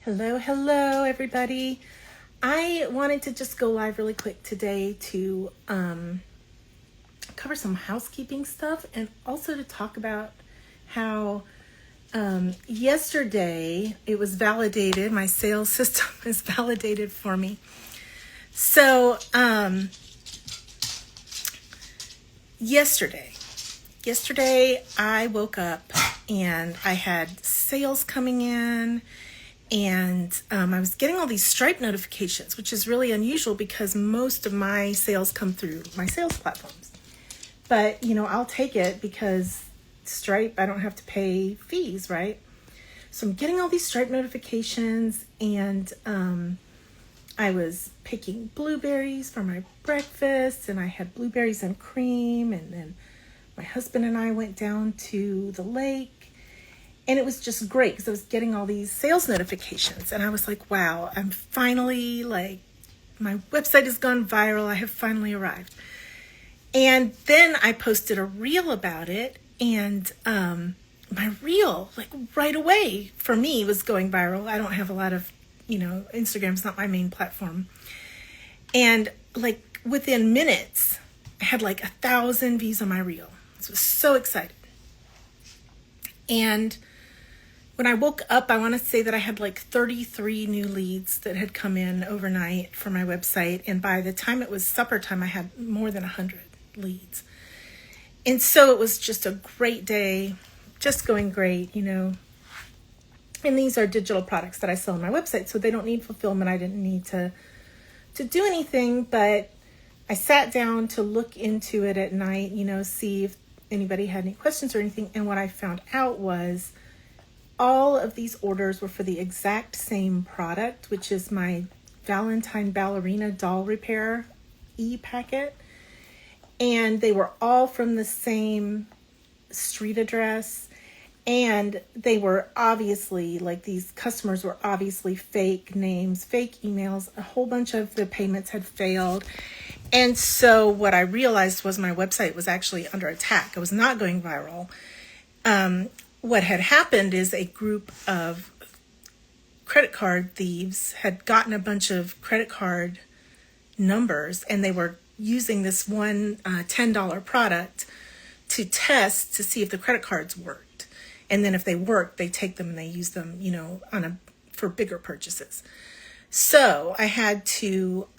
Hello, everybody. I wanted to just go live really quick today to cover some housekeeping stuff and also to talk about how yesterday it was validated. My sales system is validated for me. So yesterday I woke up and I had sales coming in. And I was getting all these Stripe notifications, which is really unusual because most of my sales come through my sales platforms. But, I'll take it because Stripe, I don't have to pay fees, right? So I'm getting all these Stripe notifications, and I was picking blueberries for my breakfast, and I had blueberries and cream, and then my husband and I went down to the lake. And it was just great because I was getting all these sales notifications. And I was like, wow, I'm finally, my website has gone viral. I have finally arrived. And then I posted a reel about it. And my reel, right away, for me, was going viral. I don't have a lot of, Instagram's not my main platform. And within minutes, I had 1,000 views on my reel. So I was so excited. And when I woke up, I want to say that I had 33 new leads that had come in overnight for my website. And by the time it was supper time, I had more than 100 leads. And so it was just a great day, just going great, And these are digital products that I sell on my website, so they don't need fulfillment. I didn't need to do anything, but I sat down to look into it at night, see if anybody had any questions or anything. And what I found out was all of these orders were for the exact same product, which is my Valentine Ballerina Doll Repair e-packet. And they were all from the same street address. And they were obviously, these customers were obviously fake names, fake emails. A whole bunch of the payments had failed. And so what I realized was my website was actually under attack. It was not going viral. What had happened is a group of credit card thieves had gotten a bunch of credit card numbers, and they were using this one $10 product to test to see if the credit cards worked. And then if they worked, they take them and they use them, for bigger purchases. So I had to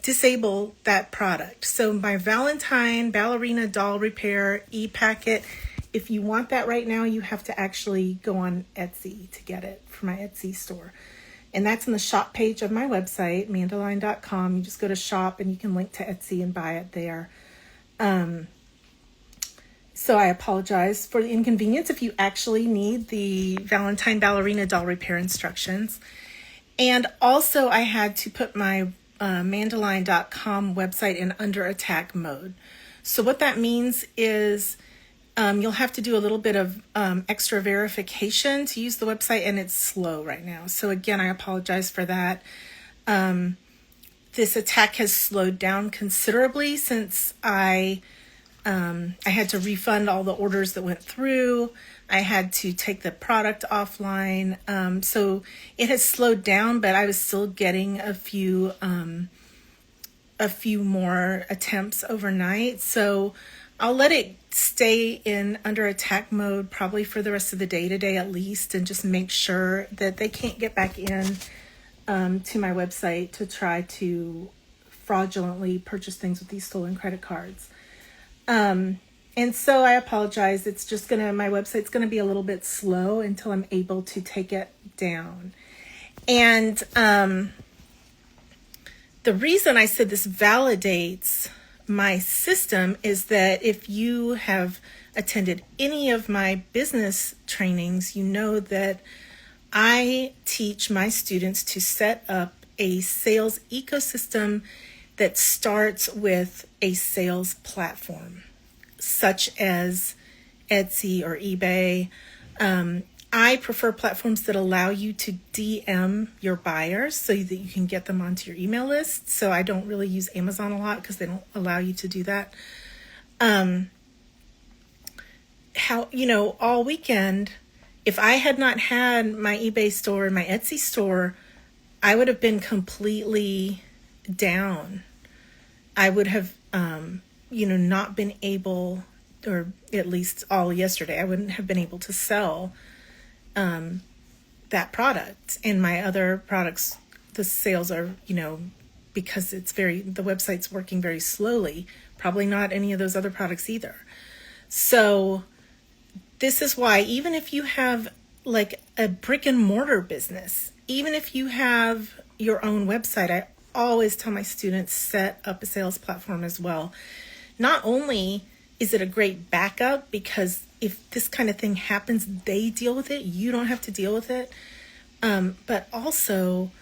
disable that product. So my Valentine Ballerina Doll Repair e-packet, if you want that right now, you have to actually go on Etsy to get it for my Etsy store. And that's in the shop page of my website, mandaline.com. You just go to shop and you can link to Etsy and buy it there. So I apologize for the inconvenience if you actually need the Valentine Ballerina Doll Repair instructions. And also I had to put my mandaline.com website in under attack mode. So what that means is you'll have to do a little bit of extra verification to use the website, and it's slow right now. So again, I apologize for that. This attack has slowed down considerably since I had to refund all the orders that went through. I had to take the product offline. So it has slowed down, but I was still getting a few more attempts overnight. So I'll let it stay in under attack mode probably for the rest of the day today at least, and just make sure that they can't get back in to my website to try to fraudulently purchase things with these stolen credit cards. And so I apologize. It's just my website's gonna be a little bit slow until I'm able to take it down. And the reason I said this validates my system is that if you have attended any of my business trainings, you know that I teach my students to set up a sales ecosystem that starts with a sales platform, such as Etsy or eBay. I prefer platforms that allow you to DM your buyers so that you can get them onto your email list. So I don't really use Amazon a lot because they don't allow you to do that. All weekend, If I had not had my eBay store and my Etsy store, I would have been completely down. I would have, not been able, or at least all yesterday, I wouldn't have been able to sell that product. And my other products, the sales are, because the website's working very slowly, probably not any of those other products either. So this is why, even if you have like a brick and mortar business, even if you have your own website, I always tell my students, set up a sales platform as well. Not only is it a great backup, because if this kind of thing happens, they deal with it, you don't have to deal with it. But also,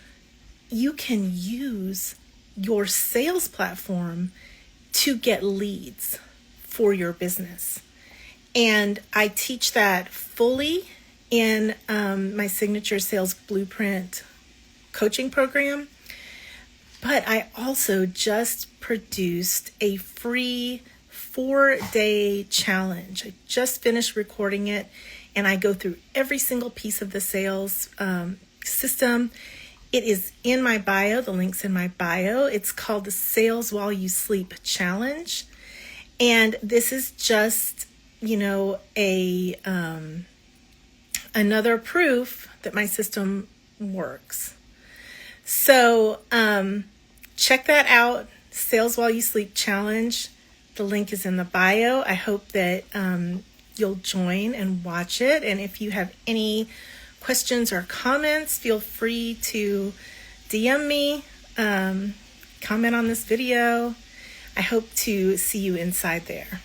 you can use your sales platform to get leads for your business. And I teach that fully in my Signature Sales Blueprint coaching program. But I also just produced a free 4-day challenge. I just finished recording it, and I go through every single piece of the sales system. It is in my bio. The link's in my bio. It's called the Sales While You Sleep Challenge. And this is just, another proof that my system works. So check that out, Sales While You Sleep Challenge. The link is in the bio. I hope that you'll join and watch it. And if you have any questions or comments, feel free to DM me, comment on this video. I hope to see you inside there.